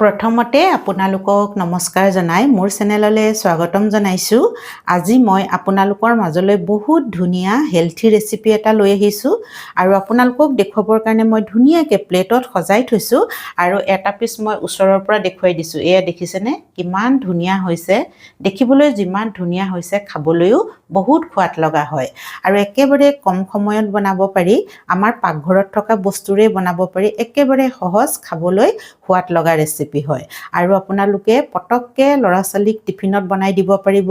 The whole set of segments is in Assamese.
প্ৰথমতে আপোনালোকক নমস্কাৰ জনাই মোৰ চেনেললৈ স্বাগতম জনাইছোঁ। আজি মই আপোনালোকৰ মাজলৈ বহুত ধুনীয়া হেলথি ৰেচিপি এটা লৈ আহিছোঁ আৰু আপোনালোকক দেখুৱাবৰ কাৰণে মই ধুনীয়াকৈ প্লেটত সজাই থৈছোঁ আৰু এটা পিচ মই ওচৰৰ পৰা দেখুৱাই দিছোঁ। এয়া দেখিছেনে কিমান ধুনীয়া হৈছে, দেখিবলৈ যিমান ধুনীয়া হৈছে খাবলৈও বহুত সোৱাদ লগা হয় আৰু একেবাৰে কম সময়ত বনাব পাৰি। আমাৰ পাকঘৰত থকা বস্তুৰে বনাব পাৰি, একেবাৰে সহজ, খাবলৈ সোৱাদ লগা ৰেচিপি হয় আৰু আপোনালোকে পটককৈ ল'ৰা ছোৱালীক টিফিনত বনাই দিব পাৰিব,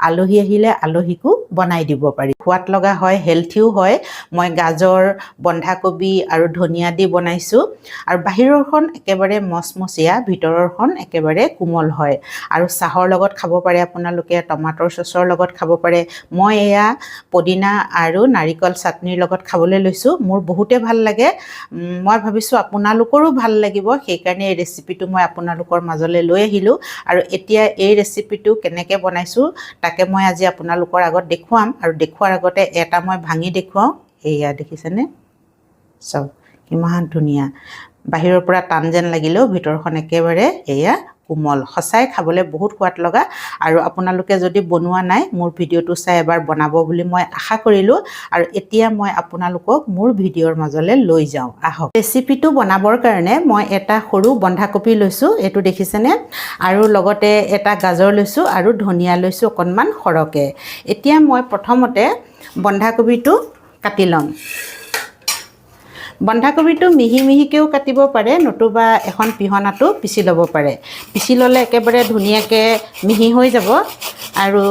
আলহী আহিলে আলহীকো বনাই দিব পাৰি। সোৱাদ লগা হয়, হেলথিও হয়। মই গাজৰ, বন্ধাকবি আৰু ধনিয়া দি বনাইছোঁ আৰু বাহিৰৰখন একেবাৰে মচমচীয়া, ভিতৰৰখন একেবাৰে কোমল হয় আৰু চাহৰ লগত খাব পাৰে আপোনালোকে, টমাটৰ চচৰ লগত খাব পাৰে। মই এয়া পদিনা আৰু নাৰিকল চাটনিৰ লগত খাবলৈ লৈছোঁ। মোৰ বহুতে ভাল লাগে, মই ভাবিছোঁ আপোনালোকৰো ভাল লাগিব, সেইকাৰণে এই ৰেচিপিটো মই আপোনালোকৰ মাজলৈ লৈ আহিলোঁ আৰু এতিয়া এই ৰেচিপিটো কেনেকৈ বনাইছোঁ তাকে মই আজি আপোনালোকৰ আগত দেখুৱাম আৰু দেখুৱাৰ আগতে এটা মই ভাঙি দেখুৱাওঁ। এয়া দেখিছেনে, চব কিমান ধুনীয়া, বাহিৰৰ পৰা টান যেন লাগিলেও ভিতৰখন একেবাৰে এয়া কোমল, সঁচাই খাবলৈ বহুত সোৱাদ লগা। আৰু আপোনালোকে যদি বনোৱা নাই মোৰ ভিডিঅ'টো চাই এবাৰ বনাব বুলি মই আশা কৰিলোঁ আৰু এতিয়া মই আপোনালোকক মোৰ ভিডিঅ'ৰ মাজলৈ লৈ যাওঁ, আহক। ৰেচিপিটো বনাবৰ কাৰণে মই এটা সৰু বন্ধাকবি লৈছোঁ, এইটো দেখিছেনে, আৰু লগতে এটা গাজৰ লৈছোঁ আৰু ধনিয়া লৈছোঁ অকণমান সৰহকৈ। এতিয়া মই প্ৰথমতে বন্ধাকবিটো কাটি ল'ম। বন্ধাকবিটো মিহি মিহিকৈও কাটিব পাৰে, নতুবা এখন পিহনাটো পিচি ল'ব পাৰে। পিচি ল'লে একেবাৰে ধুনীয়াকৈ মিহি হৈ যাব আৰু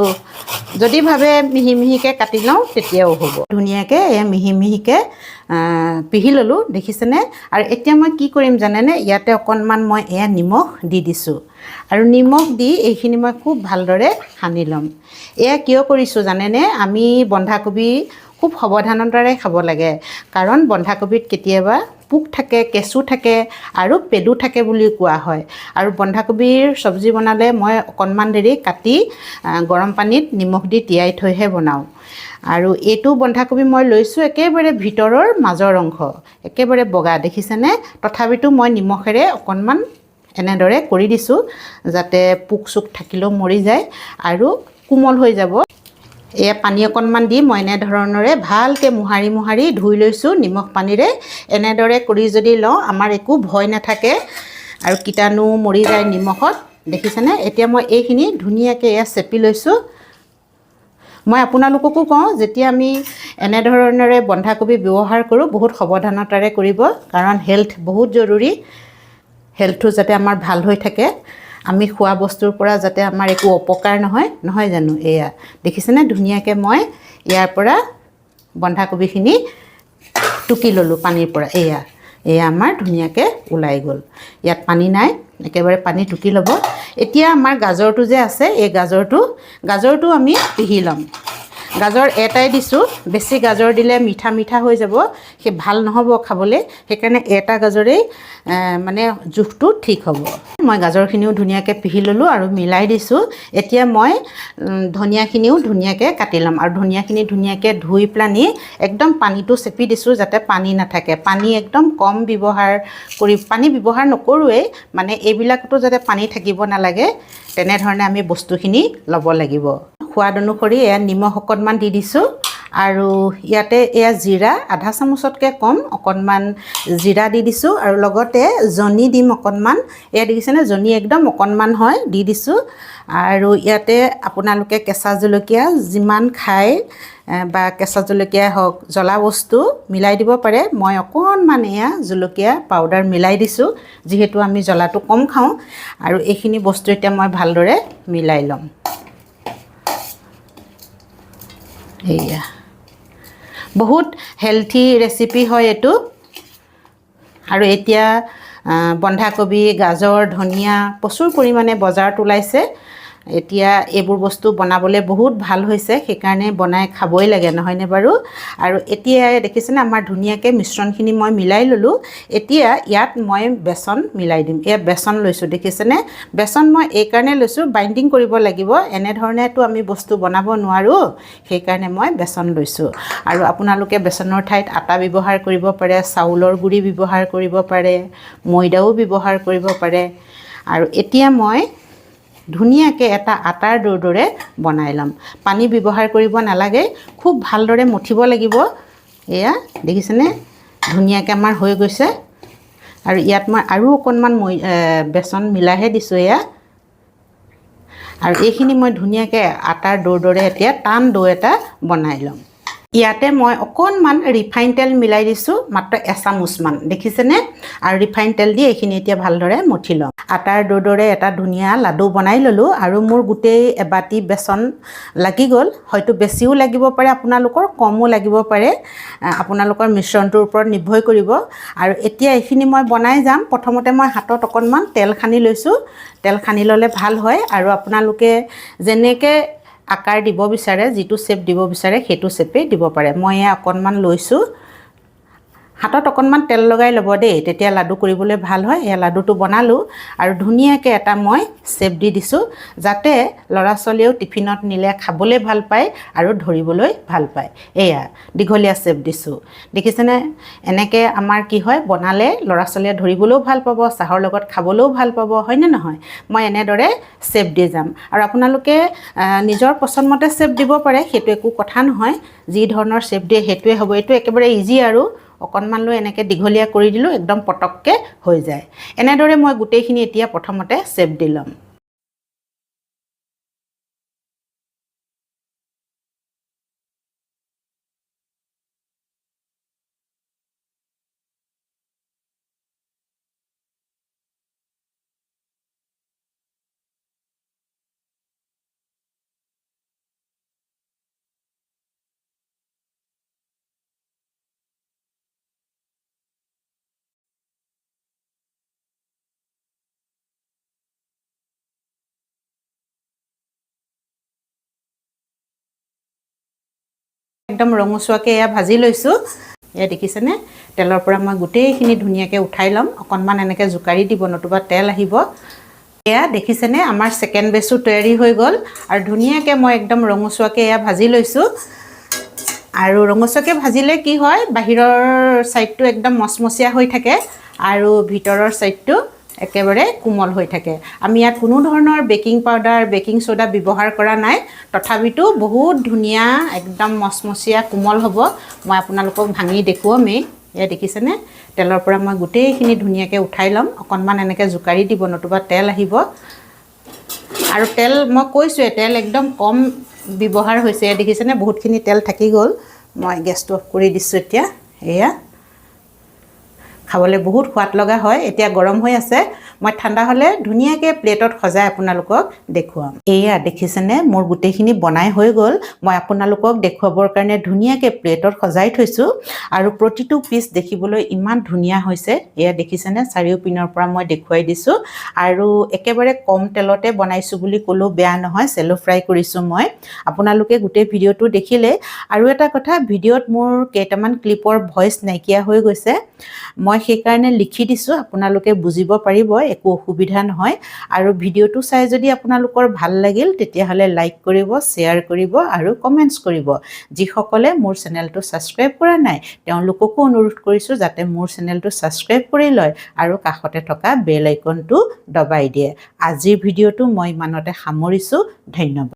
যদি ভাবে মিহি মিহিকৈ কাটি লওঁ তেতিয়াও হ'ব। ধুনীয়াকৈ এয়া মিহি মিহিকৈ পিহি ল'লোঁ, দেখিছেনে। আৰু এতিয়া মই কি কৰিম জানেনে, ইয়াতে অকণমান মই এয়া নিমখ দি দিছোঁ আৰু নিমখ দি এইখিনি মই খুব ভালদৰে সানি ল'ম। এয়া কিয় কৰিছোঁ জানেনে, আমি বন্ধাকবি খুব সাৱধানতাৰে খাব লাগে, কাৰণ বন্ধাকবিত কেতিয়াবা পোক থাকে, কেঁচু থাকে আৰু পেলু থাকে বুলি কোৱা হয়। আৰু বন্ধাকবিৰ চব্জি বনালে মই অকণমান দেৰি কাটি গৰম পানীত নিমখ দি তিয়াই থৈহে বনাওঁ। আৰু এইটো বন্ধাকবি মই লৈছোঁ একেবাৰে ভিতৰৰ মাজৰ অংশ, একেবাৰে বগা, দেখিছেনে। তথাপিতো মই নিমখেৰে অকণমান এনেদৰে কৰি দিছোঁ যাতে পোক চোক থাকিলেও মৰি যায় আৰু কোমল হৈ যাব। এয়া পানী অকণমান দি মই এনেধৰণেৰে ভালকৈ মোহাৰি মোহাৰি ধুই লৈছোঁ নিমখ পানীৰে। এনেদৰে কৰি যদি লওঁ আমাৰ একো ভয় নাথাকে আৰু কীটাণু মৰি যায় নিমখত, দেখিছেনে। এতিয়া মই এইখিনি ধুনীয়াকৈ এয়া চেপি লৈছোঁ। মই আপোনালোককো কওঁ, যেতিয়া আমি এনেধৰণেৰে বন্ধাকবি ব্যৱহাৰ কৰোঁ বহুত সাৱধানতাৰে কৰিব, কাৰণ হেল্থ বহুত জৰুৰী। হেল্থটো যাতে আমাৰ ভাল হৈ থাকে, আমি খোৱা বস্তুৰ পৰা যাতে আমাৰ একো অপকাৰ নহয়, নহয় জানো। এয়া দেখিছেনে, ধুনীয়াকৈ মই ইয়াৰ পৰা বন্ধাকবিখিনি টুকি ল'লোঁ পানীৰ পৰা। এয়া আমাৰ ধুনীয়াকৈ ওলাই গ'ল, ইয়াত পানী নাই, একেবাৰে পানী টুকি ল'ব। এতিয়া আমাৰ গাজৰটো যে আছে, এই গাজৰটো আমি পিহি ল'ম। গাজৰ এটাই দিছোঁ, বেছি গাজৰ দিলে মিঠা মিঠা হৈ যাব, সেই ভাল নহ'ব খাবলৈ, সেইকাৰণে এটা গাজৰেই মানে জোখটো ঠিক হ'ব। মই গাজৰখিনিও ধুনীয়াকৈ পিহি ল'লোঁ আৰু মিলাই দিছোঁ। এতিয়া মই ধনিয়াখিনিও ধুনীয়াকৈ কাটি ল'ম আৰু ধনিয়াখিনি ধুনীয়াকৈ ধুই পেলানি একদম পানীটো চেপি দিছোঁ যাতে পানী নাথাকে। পানী একদম কম ব্যৱহাৰ কৰি, পানী ব্যৱহাৰ নকৰোঁৱেই, মানে এইবিলাকতো যাতে পানী থাকিব নালাগে তেনেধৰণে আমি বস্তুখিনি ল'ব লাগিব। সোৱাদ অনুসৰি এয়া নিমখ অকণমান দি দিছোঁ আৰু ইয়াতে এয়া জিৰা আধা চামুচতকৈ কম অকণমান জিৰা দি দিছোঁ আৰু লগতে জনি দিম অকণমান। এয়া দেখিছেনে, জনি একদম অকণমান হয়, দি দিছোঁ। আৰু ইয়াতে আপোনালোকে কেঁচা জলকীয়া যিমান খায় বা কেঁচা জলকীয়াই হওক, জ্বলা বস্তু মিলাই দিব পাৰে। মই অকণমান এয়া জলকীয়া পাউডাৰ মিলাই দিছোঁ, যিহেতু আমি জ্বলাটো কম খাওঁ। আৰু এইখিনি বস্তু এতিয়া মই ভালদৰে মিলাই ল'ম। এয়া বহুত হেলথি ৰেচিপি হয় এইটো। আৰু এতিয়া বন্ধাকবি, গাজৰ, ধনিয়া প্ৰচুৰ পৰিমাণে বজাৰত ওলাইছে। এতিয়া এইবোৰ বস্তু বনাবলৈ বহুত ভাল হৈছে, সেইকাৰণে বনাই খাবই লাগে, নহয়নে বাৰু। আৰু এতিয়া দেখিছেনে আমাৰ ধুনীয়াকৈ মিশ্ৰণখিনি মই মিলাই ল'লোঁ। এতিয়া ইয়াত মই বেচন মিলাই দিম। এয়া বেচন লৈছোঁ, দেখিছেনে। বেচন মই এইকাৰণে লৈছোঁ, বাইণ্ডিং কৰিব লাগিব, এনেধৰণেতো আমি বস্তু বনাব নোৱাৰোঁ, সেইকাৰণে মই বেচন লৈছোঁ। আৰু আপোনালোকে বেচনৰ ঠাইত আটা ব্যৱহাৰ কৰিব পাৰে, চাউলৰ গুড়ি ব্যৱহাৰ কৰিব পাৰে, ময়দাও ব্যৱহাৰ কৰিব পাৰে। আৰু এতিয়া মই ধুনীয়াকৈ এটা আটাৰ দৰে বনাই ল'ম। পানী ব্যৱহাৰ কৰিব নালাগে, খুব ভালদৰে মঠিব লাগিব। এয়া দেখিছেনে ধুনীয়াকৈ আমাৰ হৈ গৈছে। আৰু ইয়াত মই আৰু অকণমান বেচন মিলাইহে দিছোঁ এয়া। আৰু এইখিনি মই ধুনীয়াকৈ আটাৰ দৰে এতিয়া টান ডো এটা বনাই ল'ম। ইয়াতে মই অকণমান ৰিফাইন তেল মিলাই দিছোঁ, মাত্ৰ এচামুচমান দেখিছেনে। আৰু ৰিফাইন তেল দি এইখিনি এতিয়া ভালদৰে মঠি ল'ম। আটাৰ দৰে এটা ধুনীয়া লাডু বনাই ল'লোঁ। আৰু মোৰ গোটেই এবাটি বেচন লাগি গ'ল। হয়তো বেছিও লাগিব পাৰে আপোনালোকৰ, কমো লাগিব পাৰে, আপোনালোকৰ মিশ্ৰণটোৰ ওপৰত নিৰ্ভৰ কৰিব। আৰু এতিয়া এইখিনি মই বনাই যাম। প্ৰথমতে মই হাতত অকণমান তেল সানি লৈছোঁ। তেল সানি ল'লে ভাল হয়। আৰু আপোনালোকে যেনেকৈ আকাৰ দিব বিচাৰে, যিটো শ্বেপ দিব বিচাৰে সেইটো শ্বেপেই দিব পাৰে। মই এয়া অকণমান লৈছোঁ। হাতত অকণমান তেল লগাই ল'ব দেই, তেতিয়া লাডু কৰিবলৈ ভাল হয়। এয়া লাডুটো বনালোঁ আৰু ধুনীয়াকৈ এটা মই শ্বেপ দি দিছোঁ, যাতে ল'ৰা ছোৱালীয়েও টিফিনত নিলে খাবলৈ ভাল পায় আৰু ধৰিবলৈ ভাল পায়। এয়া দীঘলীয়া শ্বেপ দিছোঁ দেখিছেনে। এনেকৈ আমাৰ কি হয়, বনালে ল'ৰা ছোৱালীয়ে ধৰিবলৈও ভাল পাব, চাহৰ লগত খাবলৈও ভাল পাব, হয়নে নহয়। মই এনেদৰে শ্বেপ দি যাম। আৰু আপোনালোকে নিজৰ পচন্দমতে শ্বেপ দিব পাৰে, সেইটো একো কথা নহয়। যি ধৰণৰ শ্বেপ দিয়ে সেইটোৱে হ'ব। এইটো একেবাৰে ইজি আৰু অকণমান লৈ এনেকৈ দীঘলীয়া কৰি দিলোঁ, একদম পটককৈ হৈ যায়। এনেদৰে মই গোটেইখিনি এতিয়া প্ৰথমতে শ্বেপ দি ল'ম। একদম ৰঙচুৱাকৈ এয়া ভাজি লৈছোঁ। এয়া দেখিছেনে, তেলৰ পৰা মই গোটেইখিনি ধুনীয়াকৈ উঠাই ল'ম। অকণমান এনেকৈ জোকাৰি দিব, নতুবা তেল আহিব। এয়া দেখিছেনে, আমাৰ ছেকেণ্ড বেচো তৈয়াৰী হৈ গ'ল। আৰু ধুনীয়াকৈ মই একদম ৰঙচুৱাকৈ এয়া ভাজি লৈছোঁ। আৰু ৰঙচুৱাকৈ ভাজিলে কি হয়, বাহিৰৰ ছাইডটো একদম মচমচীয়া হৈ থাকে আৰু ভিতৰৰ ছাইডটো একেবাৰে কোমল হৈ থাকে। আমি ইয়াত কোনো ধৰণৰ বেকিং পাউডাৰ, বেকিং সোডা ব্যৱহাৰ কৰা নাই, তথাপিতো বহুত ধুনীয়া একদম মচমচীয়া কোমল হ'ব। মই আপোনালোকক ভাঙি দেখুৱামেই। এয়া দেখিছেনে, তেলৰ পৰা মই গোটেইখিনি ধুনীয়াকৈ উঠাই ল'ম। অকণমান এনেকৈ জোকাৰি দিব, নতুবা তেল আহিব। আৰু তেল মই কৈছোঁৱে, তেল একদম কম ব্যৱহাৰ হৈছে। দেখিছেনে, বহুতখিনি তেল থাকি গ'ল। মই গেছটো অফ কৰি দিছোঁ এতিয়া। এয়া খাবলৈ বহুত সোৱাদ লগা হয়। এতিয়া গৰম হৈ আছে, মই ঠাণ্ডা হ'লে ধুনীয়াকৈ প্লেটত সজাই আপোনালোকক দেখুৱাম। এয়া দেখিছেনে, মোৰ গোটেইখিনি বনাই হৈ গ'ল। মই আপোনালোকক দেখুৱাবৰ কাৰণে ধুনীয়াকৈ প্লেটত সজাই থৈছোঁ। আৰু প্ৰতিটো পিচ দেখিবলৈ ইমান ধুনীয়া হৈছে। এয়া দেখিছেনে, চাৰিওপিনৰ পৰা মই দেখুৱাই দিছোঁ। আৰু একেবাৰে কম তেলতে বনাইছোঁ বুলি ক'লেও বেয়া নহয়, চেলো ফ্ৰাই কৰিছোঁ মই। আপোনালোকে গোটেই ভিডিঅ'টো দেখিলে। আৰু এটা কথা, ভিডিঅ'ত মোৰ কেইটামান ক্লিপৰ ভইচ নাইকিয়া হৈ গৈছে, মই সেইকাৰণে লিখি দিছোঁ, আপোনালোকে বুজিব পাৰিব, একো অসুবিধা নহয়। আৰু ভিডিঅ'টো চাই যদি আপোনালোকৰ ভাল লাগিল, তেতিয়াহ'লে লাইক কৰিব, শ্বেয়াৰ কৰিব আৰু কমেণ্টছ কৰিব। যিসকলে মোৰ চেনেলটো ছাবস্ক্ৰাইব কৰা নাই, তেওঁলোককো অনুৰোধ কৰিছোঁ যাতে মোৰ চেনেলটো ছাবস্ক্ৰাইব কৰি লয় আৰু কাষতে থকা বেল আইকনটো দবাই দিয়ে। আজিৰ ভিডিঅ'টো মই ইমানতে সামৰিছোঁ। ধন্যবাদ।